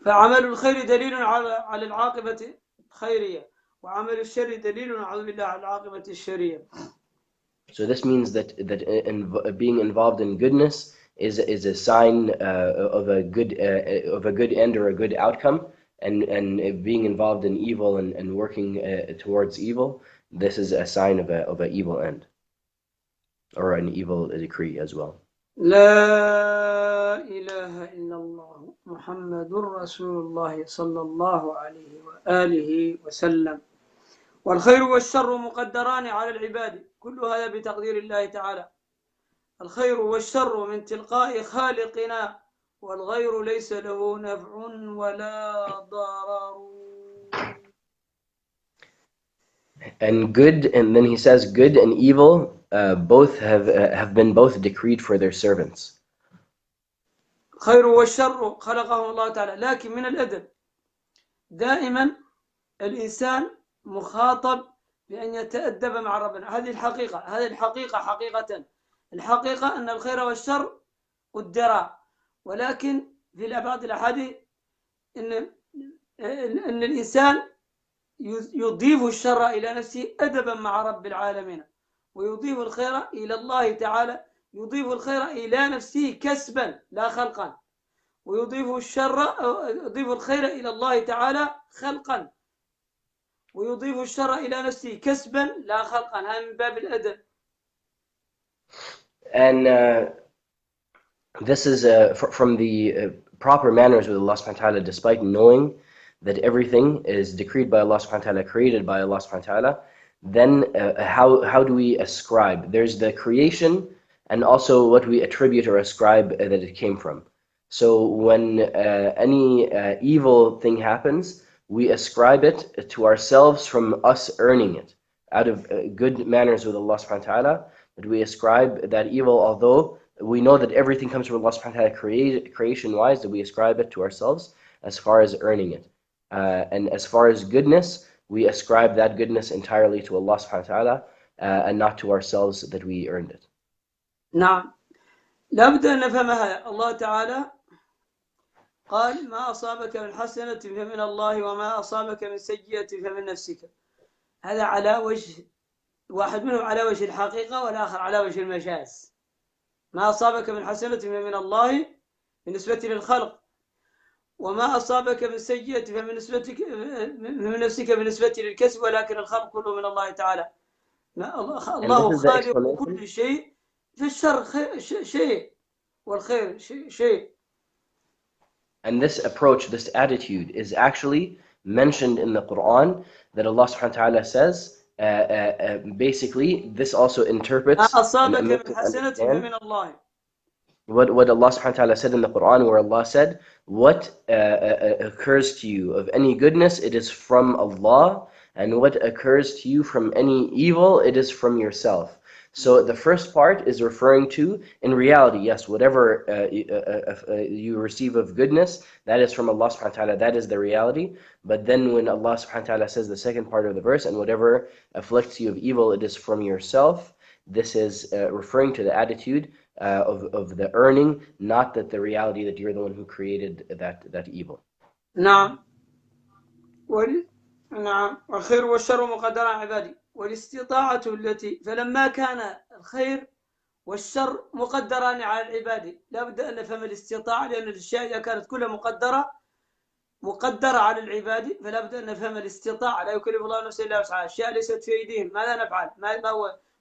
فعمل الخير دليل على العاقبة الخيرية وعمل الشر دليل نعوذ بالله على العاقبة الشرية. So this means that being involved in goodness is a sign of a good end or a good outcome, and being involved in evil and working towards evil, this is a sign of an evil end or an evil decree as well. لا إله إلا الله محمد رسول الله صلى الله عليه وآله وسلم. والخير والشر مقدران على العباد، كل هذا بتقدير الله تعالى. الخير والشر من تلقاء خالقنا، والغير ليس له نفع ولا ضرر. And good, and then he says good and evil both have been both decreed for their servants. خير والشر خلقهم الله تعالى، لكن من الأدب دائما الإنسان مخاطب بأن يتأدب مع ربنا. هذه الحقيقة حقيقة. الحقيقة أن الخير والشر قدرا، ولكن في بعض الأحاديث أن الإنسان يضيف الشر إلى نفسه أدبا مع رب العالمين، ويضيف الخير إلى الله تعالى، يضيف الخير إلى نفسه كسبا لا خلقا، ويضيف الخير إلى الله تعالى خلقا، ويضيف الشر إلى نفسه كسبا لا خلقا. هذا من باب الأدب. And this is from the proper manners with Allah subhanahu wa ta'ala, despite knowing that everything is decreed by Allah subhanahu wa ta'ala, created by Allah subhanahu wa ta'ala. Then how do we ascribe? There's the creation and also what we attribute or ascribe that it came from. So when any evil thing happens, we ascribe it to ourselves from us earning it out of good manners with Allah subhanahu wa ta'ala. But we ascribe that evil, although we know that everything comes from Allah subhanahu wa ta'ala creation-wise, that we ascribe it to ourselves as far as earning it. And as far as goodness, we ascribe that goodness entirely to Allah subhanahu wa ta'ala and not to ourselves that we earned it. نعم، لابد أن نفهمها. الله تعالى قال ما أصابك من حسنة فمن الله وما أصابك من سيئة فمن نفسك. هذا على وجه واحد منهم على وجه الحقيقة والآخر على وجه المجاز. ما أصابك من حسنة فمن الله بالنسبة للخلق، وما أصابك من سيئة فمن نفسك بالنسبة للكسب، ولكن الخلق كله من الله تعالى. الله خالق كل شيء، فالشر شيء والخير شيء. And this approach, this attitude is actually mentioned in the Quran, that Allah subhanahu wa ta'ala says, basically, this also interprets what Allah subhanahu wa ta'ala said in the Quran, where Allah said, what occurs to you of any goodness, it is from Allah, and what occurs to you from any evil, it is from yourself. So the first part is referring to, in reality, yes, whatever you receive of goodness, that is from Allah subhanahu wa ta'ala, that is the reality. But then when Allah subhanahu wa ta'ala says the second part of the verse, and whatever afflicts you of evil, it is from yourself, this is referring to the attitude of the earning, not that the reality that you're the one who created that evil. نعم. نعم. والخير والشر مقدر على عبادي. والاستطاعة التي، فلما كان الخير والشر مقدران على العباد، لا بد أن نفهم الاستطاعة، لأن الأشياء إذا كانت كلها مقدرة على العباد، فلا بد أن نفهم الاستطاعة. لا يكلف الله نفسا إلا وسعها، أشياء ليست في أيديهم، ماذا نفعل؟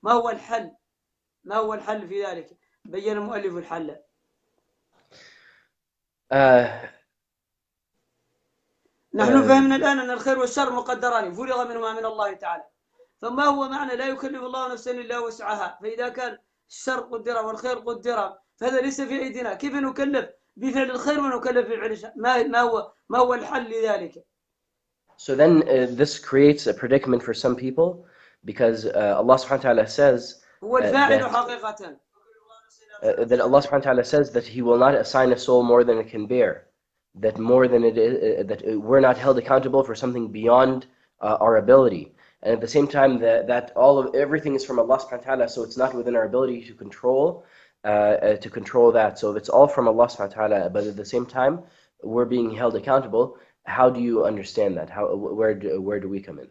ما هو الحل؟ ما هو الحل في ذلك؟ بين المؤلف الحل. نحن فهمنا الآن أن الخير والشر مقدران، فرغ منهما من الله تعالى. فما هو معنى لا يكلف الله نفسا إلا وسعها؟ فإذا كان الشر قدر والخير قدر، فهذا ليس في أيدينا. كيف نكلف بفعل الخير ونكلف بفعل الشر؟ ما هو الحل لذلك؟ So then this creates a predicament for some people, because Allah subhanahu wa ta'ala says هو الفاعل حقيقة. That Allah subhanahu wa ta'ala says that He will not assign a soul more than it can bear, that more than it is, that we're not held accountable for something beyond our ability. And at the same time, that everything is from Allah subhanahu wa ta'ala, so it's not within our ability to control that. So it's all from Allah subhanahu wa ta'ala, but at the same time, we're being held accountable. How do you understand that? Where do we come in?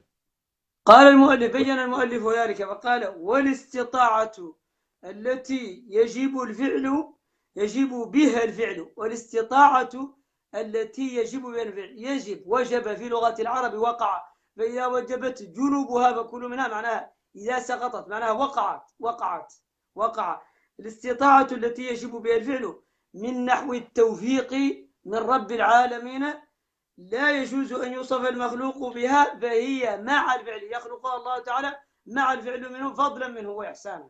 قال المؤلف بين المؤلف ذلك فقال والاستطاعة التي يجب بها الفعل والاستطاعة التي يجب بها الفعل وجب في لغة العرب وقع فإذا وجبت جنوبها فكل منها معناها إذا سقطت معناها وقع الاستطاعة التي يجب بها الفعل من نحو التوفيق من رب العالمين لا يجوز أن يوصف المخلوق بها فهي مع الفعل يخلقها الله تعالى مع الفعل منه فضلا منه وإحسانا.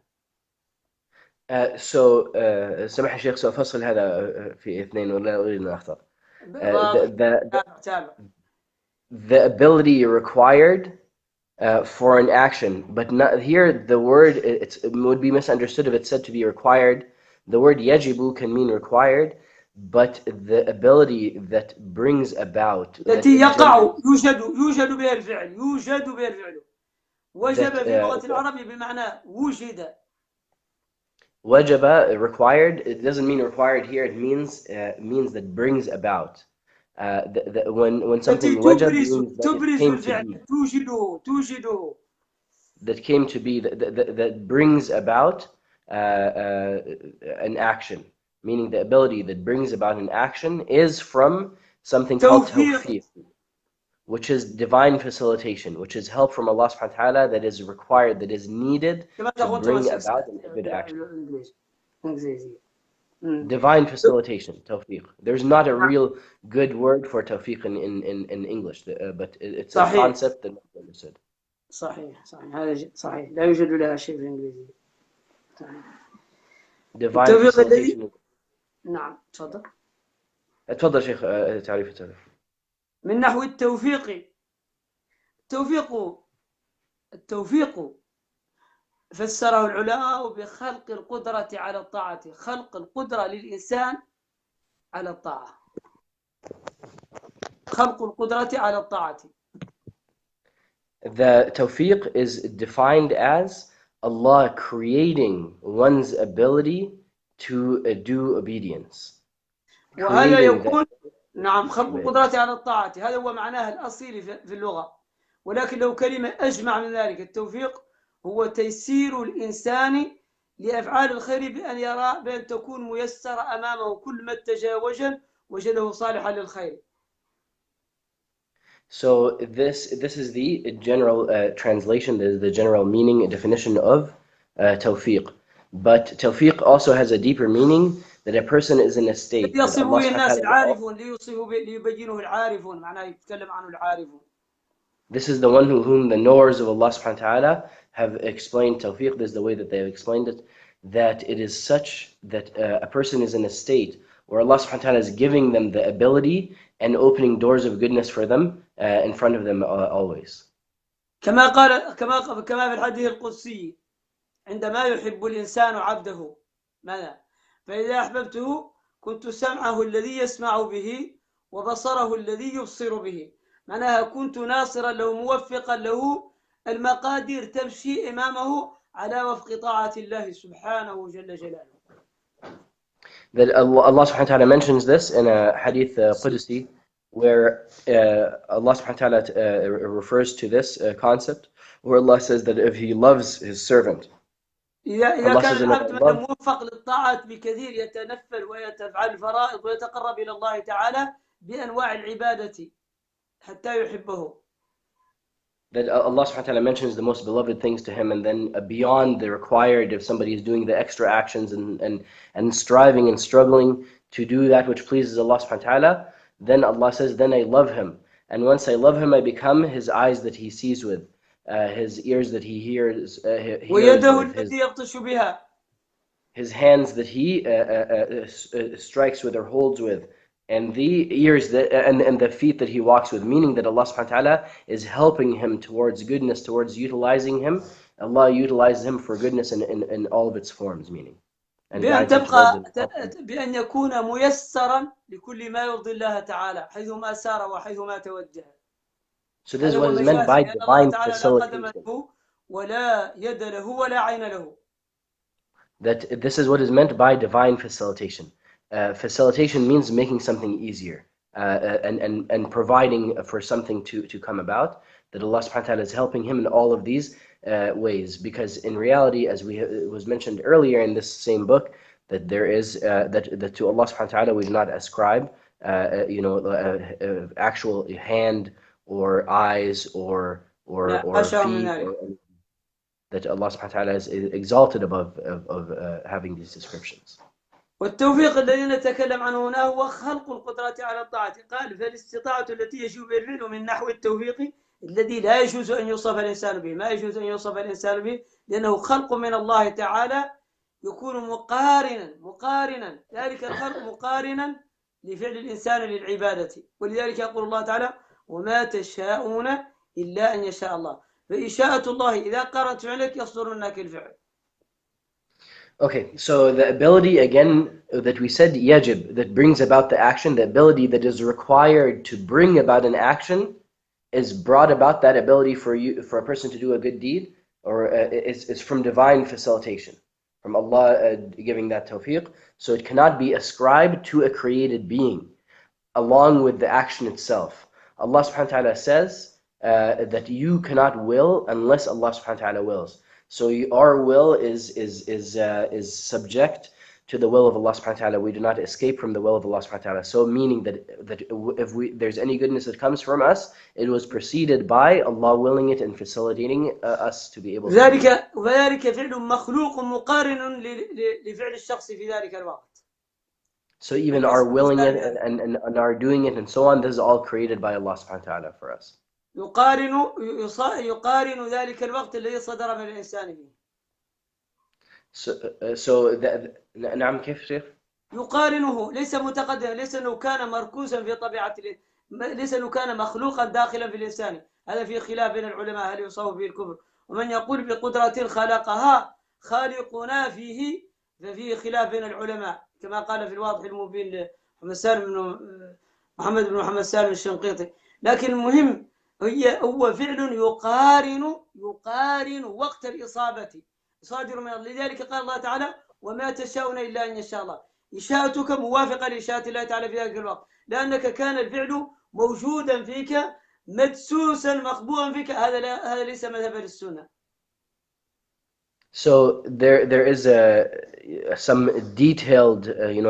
سمح الشيخ سأفصل هذا في اثنين ولا أريد أن أخطأ. The ability required for an action, but not here the word it would be misunderstood if it's said to be required. The word yajibu can mean required, but the ability that brings about التي يقع يوجد بها الفعل وجب في لغة العرب بمعنى وجد. وجب required, it doesn't mean required here, it means that brings about. When something wajab means that it came to be. توجده that came to be, that brings about an action, meaning the ability that brings about an action is from something called tawfiq, which is divine facilitation, which is help from Allah subhanahu wa ta'ala that is required, that is needed to bring about a good action. Divine facilitation, tawfiq. There's not a real good word for tawfiq in English, but it's a concept that must be understood. صحيح هذا صحيح لا يوجد لها شيء في الإنجليزية. Divine facilitation. نعم تفضل شيخ تعريف من نحو التوفيق فسره العلماء بخلق القدرة على الطاعة خلق القدرة للإنسان على الطاعة خلق القدرة على الطاعة. The tawfiq is defined as Allah creating one's ability to do obedience. وهذا يكون نعم خلق القدرة على الطاعة هذا هو معناه الأصيل في اللغة ولكن لو كلمة أجمع من ذلك التوفيق هو تيسير الإنسان لأفعال الخير بأن تكون ميسرة أمامه كل ما اتجه وجده صالحا للخير. So this is the general translation, the general meaning, definition of tawfiq. But tawfiq also has a deeper meaning that a person is in a state. يصفه الناس العارفون ليبينه العارفون معناه يتكلم عنه العارفون. This is the one whom the knowers of Allah subhanahu wa ta'ala have explained tawfiq. This is the way that they have explained it, that it is such that a person is in a state where Allah subhanahu wa ta'ala is giving them the ability and opening doors of goodness for them in front of them always. كما في الحديث القدسي عندما يحب الإنسان عبده ماذا؟ فإذا أحببته كنت سمعه الذي يسمع به وبصره الذي يبصر به معناها كنت ناصرا له موفقا له المقادير تمشي إمامه على وفق طاعة الله سبحانه جل جلاله. That Allah subhanahu wa ta'ala mentions this in a hadith Qudsi where Allah subhanahu wa ta'ala refers to this concept where Allah says that if he loves his servant إذا كان العبد موفق للطاعات بكثير يتنفل ويتفعل الفرائض ويتقرب إلى الله تعالى بأنواع العبادة حتى يحبه. That Allah subhanahu wa ta'ala mentions the most beloved things to him and then beyond the required if somebody is doing the extra actions and striving and struggling to do that which pleases Allah subhanahu wa ta'ala, then Allah says, then I love him. And once I love him, I become his eyes that he sees with, his ears that he hears with, his hands that he strikes with or holds with, and the ears that and the feet that he walks with, meaning that Allah subhanahu wa ta'ala is helping him towards goodness, towards utilizing him. Allah utilizes him for goodness in all of its forms, meaning. بأن يكون ميسرا لكل ما يرضي الله تعالى حيثما سار وحيثما توجه. So this is what is meant by divine facilitation. ولا يد له ولا عين له. That this is what is meant by divine facilitation. Facilitation means making something easier. and providing for something to come about, that Allah subhanahu wa ta'ala is helping him in all of these ways. Because in reality, as it was mentioned earlier in this same book, that there is that to Allah subhanahu wa ta'ala we do not ascribe actual hand or eyes or feet, that Allah subhanahu wa ta'ala is exalted above of having these descriptions. والتوفيق الذي نتكلم عنه هنا هو خلق القدرة على الطاعة. قال فالاستطاعة التي يشوف الفعل من نحو التوفيق الذي لا يجوز أن يوصف الإنسان به، ما يجوز أن يوصف الإنسان به، لأنه خلق من الله تعالى يكون مقارنا ذلك الخلق مقارنا لفعل الإنسان للعبادة. ولذلك يقول الله تعالى وما تشاءون إلا أن يشاء الله. فإشاءة الله إذا قارنت فعلك يصدر منك الفعل. Okay, so the ability again that we said yajib, that brings about the action, the ability that is required to bring about an action is brought about, that ability for a person to do a good deed, or is from divine facilitation, from Allah giving that tawfiq. So it cannot be ascribed to a created being along with the action itself. Allah subhanahu wa ta'ala says that you cannot will unless Allah subhanahu wa ta'ala wills. So our will is subject to the will of Allah subhanahu wa ta'ala. We do not escape from the will of Allah subhanahu wa ta'ala. So meaning that if there's any goodness that comes from us, it was preceded by Allah willing it and facilitating us to be able to. وذلك فعل مخلوق مقارن لفعل الشخص في ذلك الوقت. So even our willing it and our doing it and so on, this is all created by Allah subhanahu wa ta'ala for us. يقارن ذلك الوقت الذي صدر من الإنسان فيه. So نعم كيف شيخ؟ يقارنه، ليس متقدما، ليس أنه كان مركوزا في طبيعة، ليس أنه كان مخلوقا داخلا في الإنسان. هذا في خلاف بين العلماء هل يصاب به الكفر. ومن يقول بقدرة خلقها خالقنا فيه ففيه خلاف بين العلماء، كما قال في الواضح المبين محمد بن محمد سالم الشنقيطي. لكن المهم هو فعل يقارن وقت الإصابة صادر من الله. لذلك قال الله تعالى وما تشاءون إلا أن يشاء الله. إشاءتك موافقة لإشاءة الله تعالى في ذلك الوقت، لأنك كان الفعل موجودا فيك مدسوسا مخبوءا فيك. هذا ليس مذهبا للسنة. So there is some detailed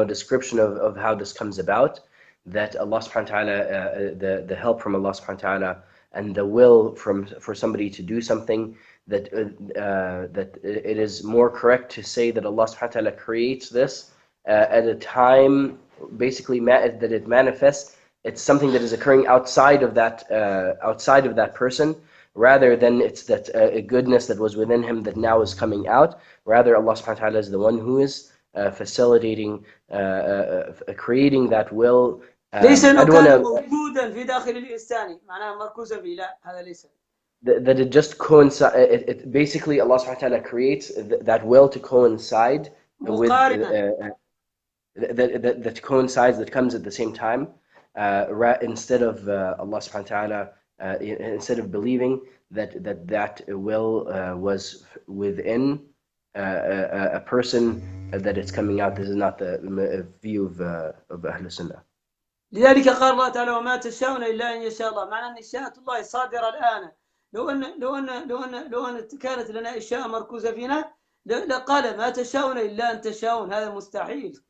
description of how this comes about, that Allah subhanahu wa ta'ala, the help from Allah subhanahu wa ta'ala and the will for somebody to do something, that it is more correct to say that Allah subhanahu wa ta'ala creates this at a time, basically that it manifests. It's something that is occurring outside of that person, rather than it's that a goodness that was within him that now is coming out. Rather, Allah subhanahu wa ta'ala is the one who is facilitating, creating that will. ليس أنه كان موجودا في داخل الإنسان معناه مركوزا فيه، لا هذا ليس. That it just coincides. It basically Allah subhanahu wa ta'ala creates that will to coincide with that coincides, that comes at the same time, instead of Allah subhanahu wa ta'ala. Instead of believing that will was within a person that it's coming out. This is not the view of Ahl Sunnah. لذلك قال الله تعالى وما تشاءون إلا أن يشاء الله. معنى أن إشاءة الله صادرة الآن. لو أن كانت لنا إشاءة مركوزة فينا لقال ما تشاءون إلا أن تشاءون. هذا مستحيل.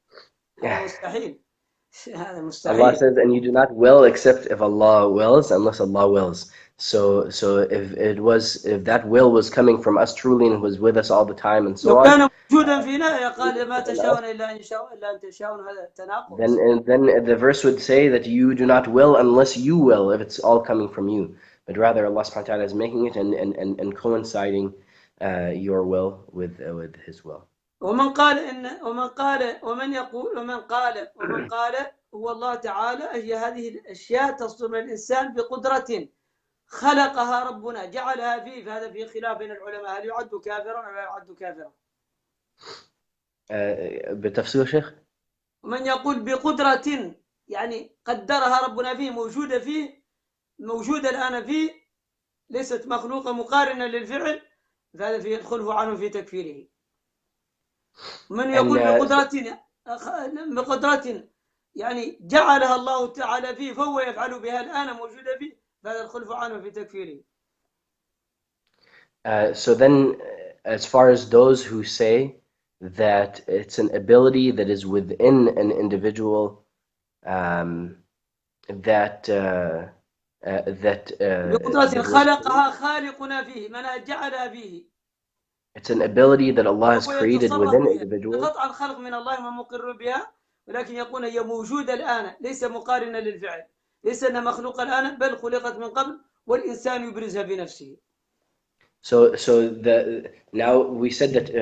هذا مستحيل. Allah says, and you do not will except if Allah wills, unless Allah wills. So if that will was coming from us truly and was with us all the time and so on, then the verse would say that you do not will unless you will, if it's all coming from you. But rather Allah subhanahu wa ta'ala is making it and coinciding your will with His will. ومن قال هو الله تعالى هي هذه الأشياء تصدر من الإنسان بقدرة خلقها ربنا جعلها فيه. فهذا في خلاف بين العلماء هل يعد كافرا أو لا يعد كافرا. بالتفسير شيخ. ومن يقول بقدرة يعني قدرها ربنا فيه، موجودة الآن فيه، ليست مخلوقة مقارنة للفعل، فهذا في يدخله عنه في تكفيره. من يقول بقدرة يعني جعلها الله تعالى فيه فهو يفعل بها الآن موجودة فيه، فهذا الخلف عنه في تكفيره. So then, as far as those who say that it's an ability that is within an individual, that بقدرة خلقها خالقنا فيه، من جعلها فيه. It's an ability that Allah has هو created يتصرف within بها individuals. قطعا خلق من الله ما مقر بها، ولكن يقول هي موجودة الآن، ليس مقارنة للفعل، ليس أنها مخلوقة الآن، بل خلقت من قبل والإنسان يبرزها بنفسه. Now we said that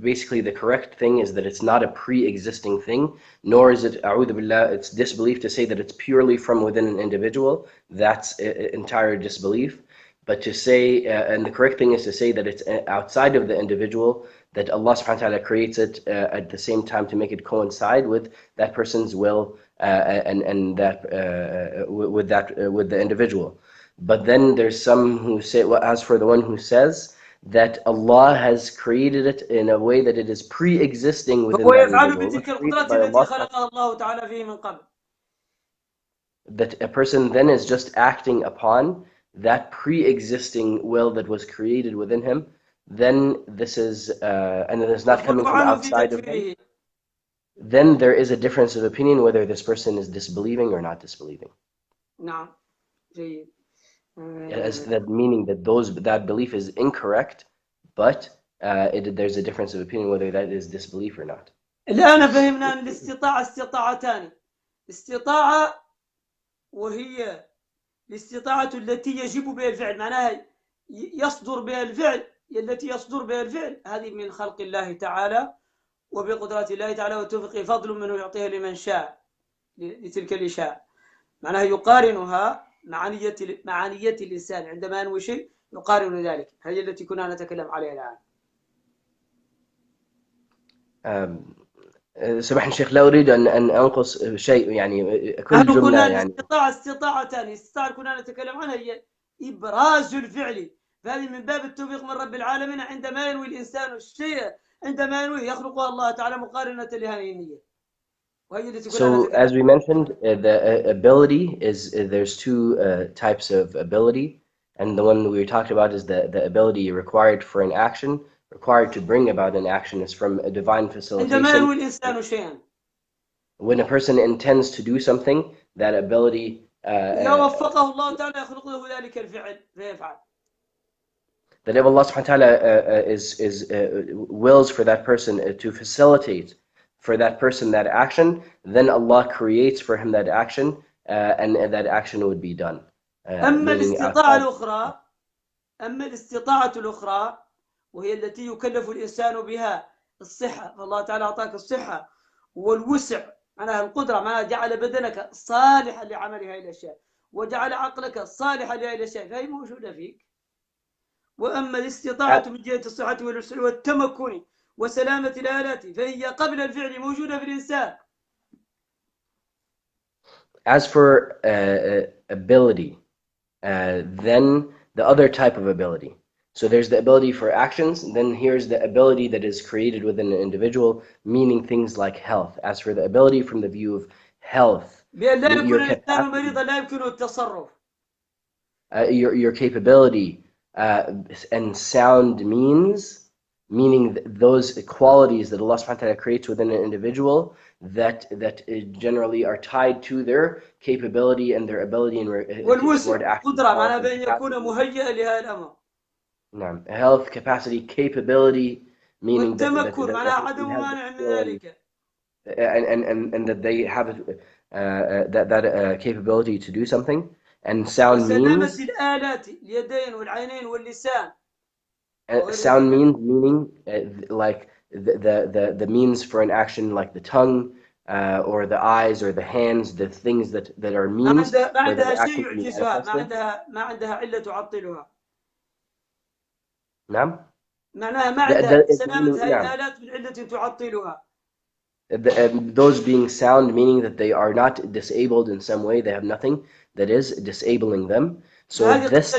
basically the correct thing is that it's not a pre-existing thing, nor is it, a'udhu billah, it's disbelief to say that it's purely from within an individual. That's entire disbelief. But to say, and the correct thing is to say that it's outside of the individual, that Allah subhanahu wa ta'ala creates it at the same time to make it coincide with that person's will and that with the individual. But then there's some who say, well, as for the one who says that Allah has created it in a way that it is pre-existing within that individual, that a person then is just acting upon that pre-existing will that was created within him, then this is, and it is not coming from outside of him, then there is a difference of opinion whether this person is disbelieving or not disbelieving. نعم. جيد. As that meaning that that belief is incorrect, but there's a difference of opinion whether that is disbelief or not. الآن فهمنا أن الاستطاعة استطاعتان، استطاعة وهي الاستطاعة التي يجب بها الفعل، معناها يصدر بها الفعل، التي يصدر بها الفعل، هذه من خلق الله تعالى وبقدرة الله تعالى وتوفيقه، فضل منه يعطيها لمن شاء لتلك اللي شاء. معناها يقارنها مع نية الإنسان عندما ينوي شيء يقارن ذلك، هذه التي كنا نتكلم عليها الآن. سمحني شيخ، لا أريد أن أنقص شيء، يعني كل جملة يعني استطاعتان، استطاعة كنا نتكلم عنها هي إبراز الفعل، فهذه من باب التوفيق من رب العالمين عندما ينوي الإنسان الشيء، عندما ينوي يخلقه الله تعالى مقارنة لهذه النية. So as we mentioned, the ability is, there's two types of ability, and the one we talked about is the ability required for an action, required to bring about an action, is from a divine facilitation. When a person intends to do something, that ability that if Allah subhanahu wa ta'ala wills for that person to facilitate for that person that action, then Allah creates for him that action, and that action would be done. أما الاستطاعة الأخرى وهي التي يكلف الإنسان بها الصحة، فالله تعالى أعطاك الصحة والوسع، معناها القدرة، معناها جعل بدنك صالحا لعمل هذه الأشياء وجعل عقلك صالحا لهذه الأشياء، فهي موجودة فيك. وأما الاستطاعة من جهة الصحة والتمكن وسلامة الآلات فهي قبل الفعل موجودة في الإنسان. As for ability, then the other type of ability. So there's the ability for actions, then here's the ability that is created within an individual, meaning things like health. As for the ability from the view of health, your capability and sound means, meaning those qualities that Allah subhanahu wa ta'ala creates within an individual that generally are tied to their capability and their ability in toward action. Health, capacity, capability, meaning that they have that capability to do something, and sound means sound means meaning like the means for an action, like the tongue or the eyes or the hands, the things that are means for the action to be manifested. نعم. معناها ما عندها سلامة هذه الآلات من علة تعطلها. Those being sound, meaning that they are not disabled in some way, they have nothing that is disabling them. So this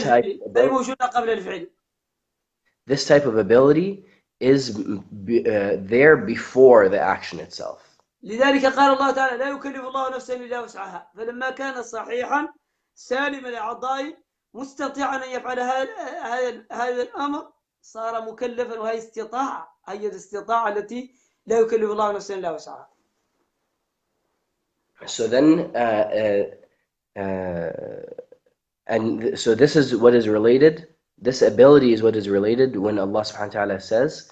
type of ability is there before the action itself. لذلك قال الله تعالى لا يكلف الله نفسا إلا وسعها، فلما كان صحيحا سالم الأعضاء مستطيعا أن يفعل هذا الأمر صار مكلفا، وهي استطاعة، هي الاستطاعة التي لا يكلف الله نفسا إلا وسعها. So then, and so this is what is related, this ability is what is related when Allah subhanahu wa ta'ala says,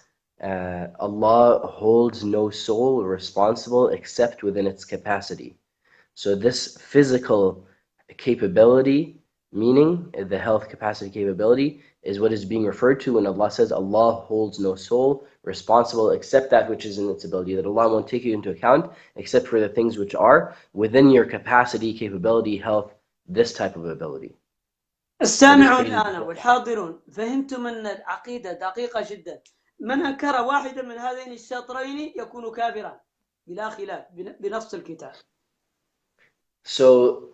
Allah holds no soul responsible except within its capacity. So this physical capability, meaning the health capacity capability, is what is being referred to when Allah says Allah holds no soul responsible except that which is in its ability, that Allah won't take you into account except for the things which are within your capacity, capability, health, this type of ability. السامعون الآن والحاضرون، فهمتم أن العقيدة دقيقة جدا. من أنكر واحدا من هذين الشطرين يكون كافرا بلا خلاف بنص الكتاب. So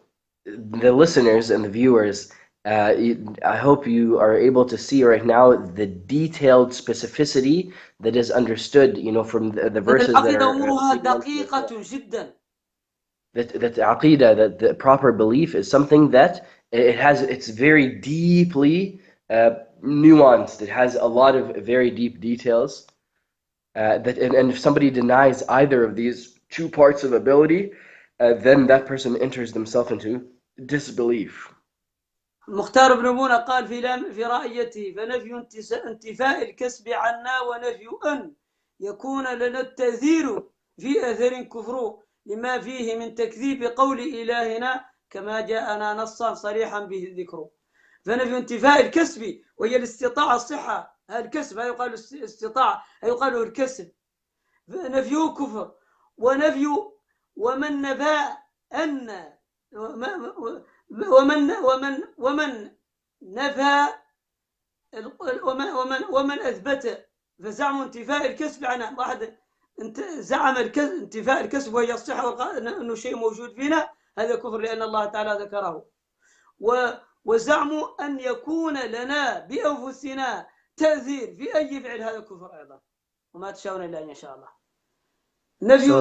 the listeners and the viewers, I hope you are able to see right now the detailed specificity that is understood, from the verses that are that Aqidah, that the proper belief is something that it's very deeply nuanced. It has a lot of very deep details. And if somebody denies either of these two parts of ability, then that person enters themselves into disbelief. مختار بن منى قال في رأيته فنفي انتفاء الكسب عنا ونفي أن يكون لنا التأثير في أثر كفر لما فيه من تكذيب قول إلهنا كما جاءنا نصا صريحا به الذكر. فنفي انتفاء الكسب وهي الاستطاعة الصحة، الكسب هذا يقال استطاعة، يقال له الكسب، نفيه كفر، ونفي ومن نفى أن ومن نفى ومن أثبت فزعم انتفاء الكسب عنه. واحد زعم انتفاء الكسب وهي الصحة أنه شيء موجود فينا، هذا كفر لأن الله تعالى ذكره. وزعم أن يكون لنا بأنفسنا تأثير في أي فعل، هذا كفر أيضا، وما تشاءون إلا أن يشاء الله. نفي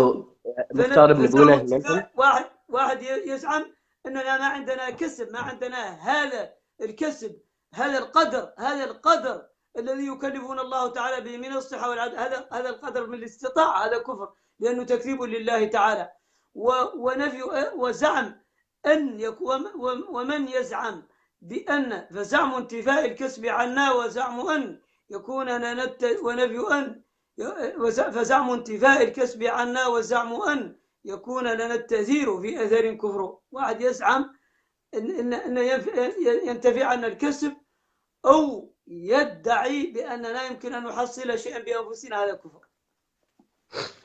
واحد يزعم أننا ما عندنا كسب، ما عندنا هذا الكسب، هذا القدر الذي يكلفون الله تعالى به من الصحة والعدل، هذا القدر من الاستطاعة، هذا كفر لأنه تكذيب لله تعالى. ونفي وزعم أن ومن يزعم بأن فزعم انتفاء الكسب عنا وزعم أن يكون لنا ونفي أن فزعم انتفاء الكسب عنا وزعم أن يكون لنا التأثير في أثر كفر. واحد يزعم أن ينتفي عنا الكسب أو يدعي بأننا يمكن أن نحصل شيئا بأنفسنا، هذا كفر.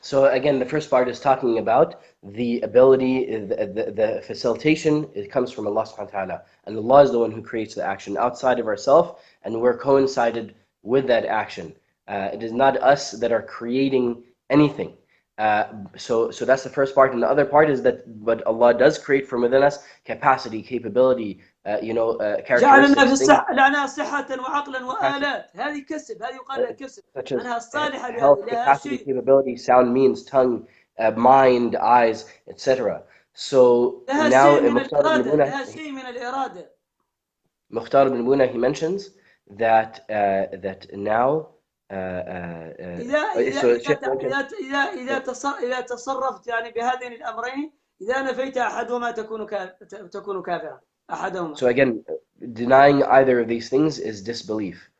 So again, the first part is talking about the ability, the facilitation. It comes from Allah subhanahu wa ta'ala, and Allah is the one who creates the action outside of ourselves, and we're coincided with that action. It is not us that are creating anything. So that's the first part, and the other part is that what Allah does create from within us, capacity, capability, characteristics. جعلنا صحة وعقلا وآلات، هذه كسب، هذه يقال لها كسب، أنها الصالحة health, capacity, capability, sound means, tongue, mind, eyes, etc. So now Mukhtar ibn Muna, he mentions that now إذا تصرفت يعني بهذين الأمرين، إذا نفيت أحدهما تكون كافرا. So again, denying either of these things is disbelief.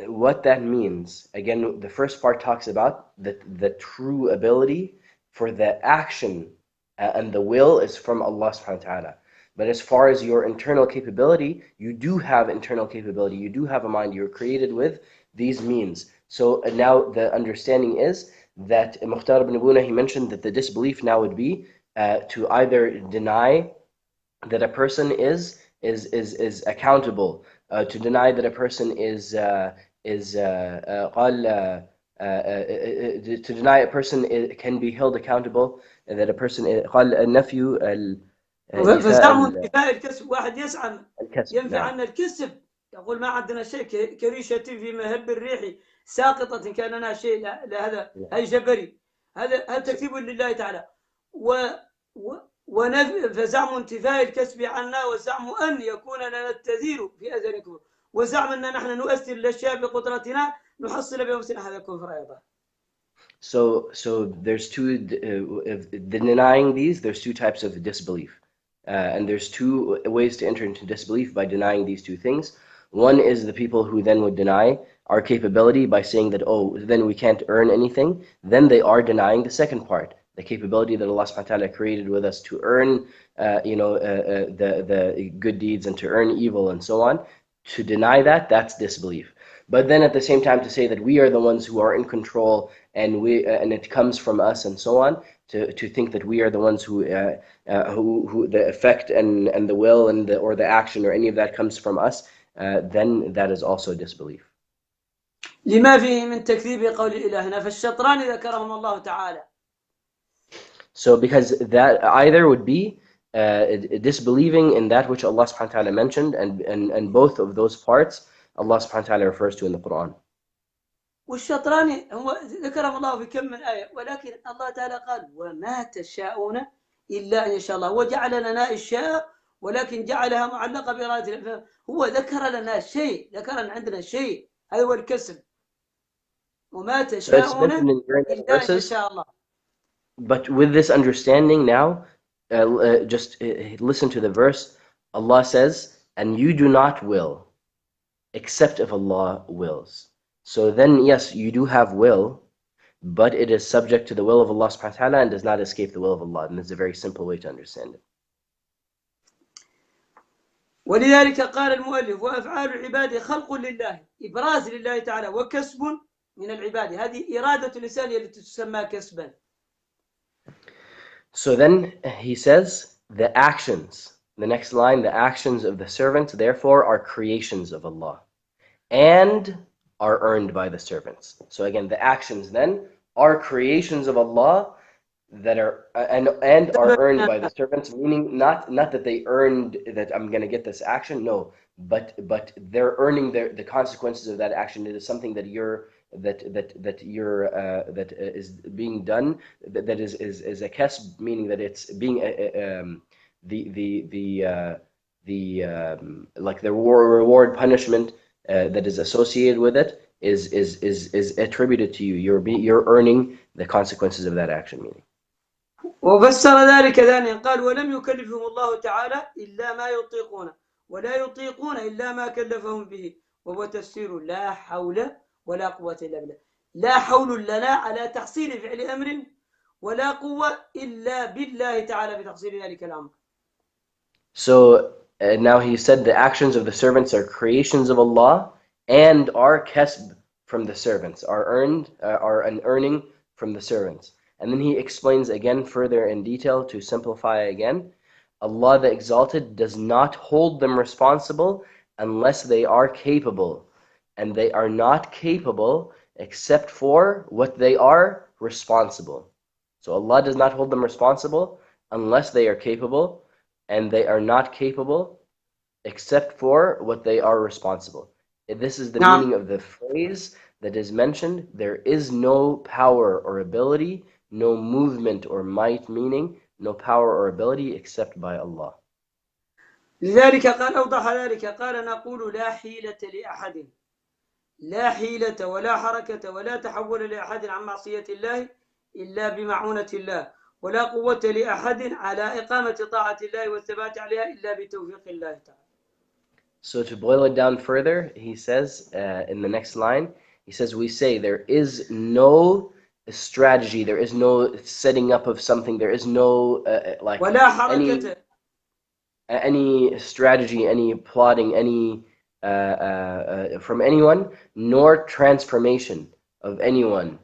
What that means, again, the first part talks about the true ability for the action and the will is from Allah subhanahu wa ta'ala. But as far as your internal capability, you do have internal capability, you do have a mind, you're created with these means. So now the understanding is that Mukhtar ibn Abuna, he mentioned that the disbelief now would be to either deny that a person is accountable, to deny that a person to deny a person can be held accountable, that a person قال النفي فزعم انتفاء الكسب. واحد يزعم ينفي عنا الكسب، يقول ما عندنا شيء كريشة في مهب الريح ساقطة كأننا شيء، لهذا هي جبري. هذا تكذيب لله تعالى. فزعم انتفاء الكسب عنا، وزعم أن يكون لنا التذير في أذن الكفر، وزعم أن نحن نؤثر الأشياء بقدرتنا نحصل بأنفسنا، هذا كفر أيضا. So there's two, denying these, there's two types of disbelief. And there's two ways to enter into disbelief by denying these two things. One is the people who then would deny our capability by saying that, oh, then we can't earn anything. Then they are denying the second part, the capability that Allah subhanahu wa ta'ala created with us to earn the good deeds and to earn evil and so on. To deny that, that's disbelief. But then at the same time to say that we are the ones who are in control and it comes from us and so on, to think that we are the ones who the effect and the will and or the action or any of that comes from us, then that is also disbelief. لما فيه من تكذيب قول إلهنا فالشطران ذكرهم الله تعالى. So because that either would be disbelieving in that which Allah subhanahu wa ta'ala mentioned, and both of those parts Allah subhanahu wa ta'ala refers to in the Quran. والشطران هو ذكرهم الله في كم من آية، ولكن الله تعالى قال وما تشاءون إلا أن يشاء الله، وجعل لنا أشياء ولكن جعلها معلقة بإرادة. هو ذكر لنا شيء، ذكر عندنا شيء، هذا هو الكسب. وما تشاءون إلا أن يشاء الله. But with this understanding now, just listen to the verse. Allah says, and you do not will except if Allah wills. So then, yes, you do have will, but it is subject to the will of Allah subhanahu wa ta'ala and does not escape the will of Allah. And this is a very simple way to understand it. ولذلك قال المؤلف وأفعال العباد خلق لله، إبراز لله تعالى وكسب من العباد. هذه إرادة اللسان التي تسمى كسبا. So then he says, the actions, the next line, the actions of the servants, therefore, are creations of Allah and are earned by the servants. So again, the actions then are creations of Allah that are and are earned by the servants, meaning not that they earned that I'm going to get this action, no, but they're earning the consequences of that action. It is something that that is being done, that is a kasb, meaning that it's being like the reward punishment that is associated with it is attributed to you. You're earning the consequences of that action, meaning. وفسر ذلك ثانيا قال ولم يكلفهم الله تعالى إلا ما يطيقون ولا يطيقون إلا ما كلفهم به، وهو تفسير لا حول ولا قوة إلا بالله. لا حول لنا على تحصيل فعل أمر ولا قوة إلا بالله تعالى بتحصيل ذلك الأمر. So now he said the actions of the servants are creations of Allah and are kasb from the servants, are an earning from the servants. And then he explains again further in detail to simplify again. Allah the Exalted does not hold them responsible unless they are capable. And they are not capable except for what they are responsible. So Allah does not hold them responsible unless they are capable. And they are not capable except for what they are responsible. This is the meaning of the phrase that is mentioned. There is no power or ability, no movement or might, meaning no power or ability except by Allah. لذلك قال أوضح ذلك قال نقول لا حيلة لأحد، لا حيلة ولا حركة ولا تحول لأحد عن معصية الله إلا بمعونة الله، ولا قوة لأحد على إقامة طاعة الله والثبات عليها إلا بتوفيق الله تعالى. So to boil it down further, he says in the next line, he says, we say there is no strategy, there is no setting up of something, there is no any strategy, any plotting, any from anyone, nor transformation of anyone,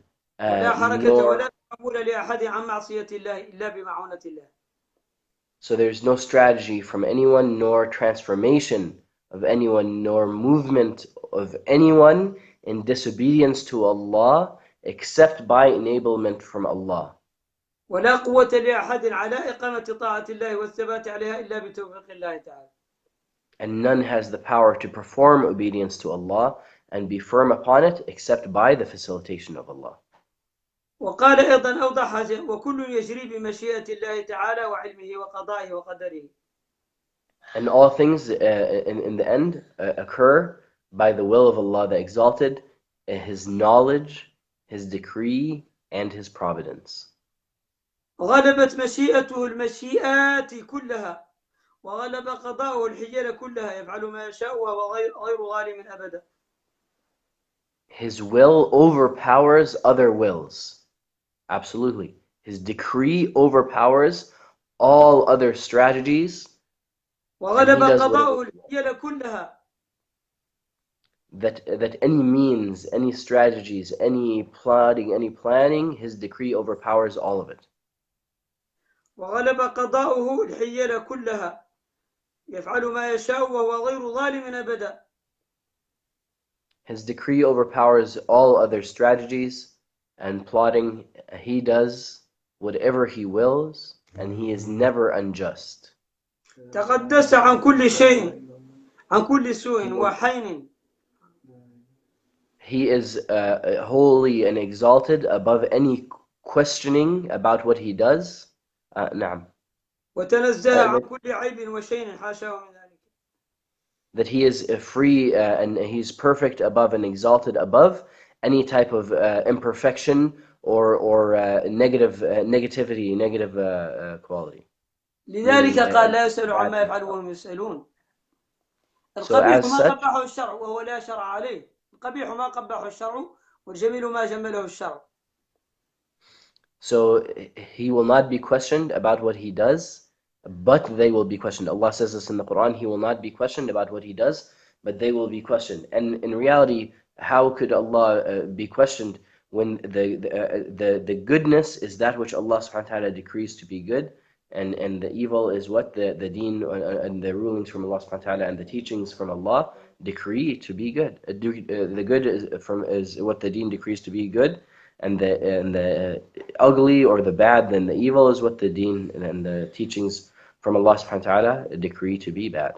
so there's no strategy from anyone, nor transformation of anyone, nor movement of anyone in disobedience to Allah except by enablement from Allah. ولا قوة لأحد على إقامة طاعة الله والثبات عليها إلا بتوفيق الله تعالى. And none has the power to perform obedience to Allah and be firm upon it except by the facilitation of Allah. وقال أيضا أوضح وكل يجري بمشيئة الله تعالى وعلمه وقضائه وقدره. And all things in the end occur by the will of Allah the Exalted, His knowledge, His decree, and His providence. غلبت مشيئته المشيئات كلها وغلب قضاؤه الحيل كلها يفعل ما يشاء وهو غير ظالم أبدا. His will overpowers other wills. Absolutely. His decree overpowers all other strategies. وغلب قضاؤه الحيل كلها. That any means, any strategies, any planning, His decree overpowers all of it. وغلب قضاؤه الحيل كلها يفعل ما يشاء وهو غير ظالم أبدا. His decree overpowers all other strategies and plotting. He does whatever He wills, and He is never unjust. تقدس عن كل شيء عن كل سوء وحين. He is holy and exalted above any questioning about what He does. نعم. وتنزه عن كل عيب وشيء حاشاه من ذلك. That He is free and He's perfect above and exalted above any type of imperfection or negativity, negative quality. لذلك قال لا يسأل عما يفعل وهم يسألون. القبيح ما قبحه الشرع وهو لا شرع عليه. القبيح ما قبحه الشرع والجميل ما جمله الشرع. So He will not be questioned about what He does, but they will be questioned. Allah says this in the Quran, He will not be questioned about what He does, but they will be questioned. And in reality, how could Allah be questioned when the goodness is that which Allah subhanahu wa ta'ala decrees to be good, and the evil is what the deen and the rulings from Allah subhanahu wa ta'ala and the teachings from Allah decree to be good. The good is what the deen decrees to be good, and the ugly or the bad, then the evil is what the deen and the teachings from Allah subhanahu wa ta'ala decree to be bad.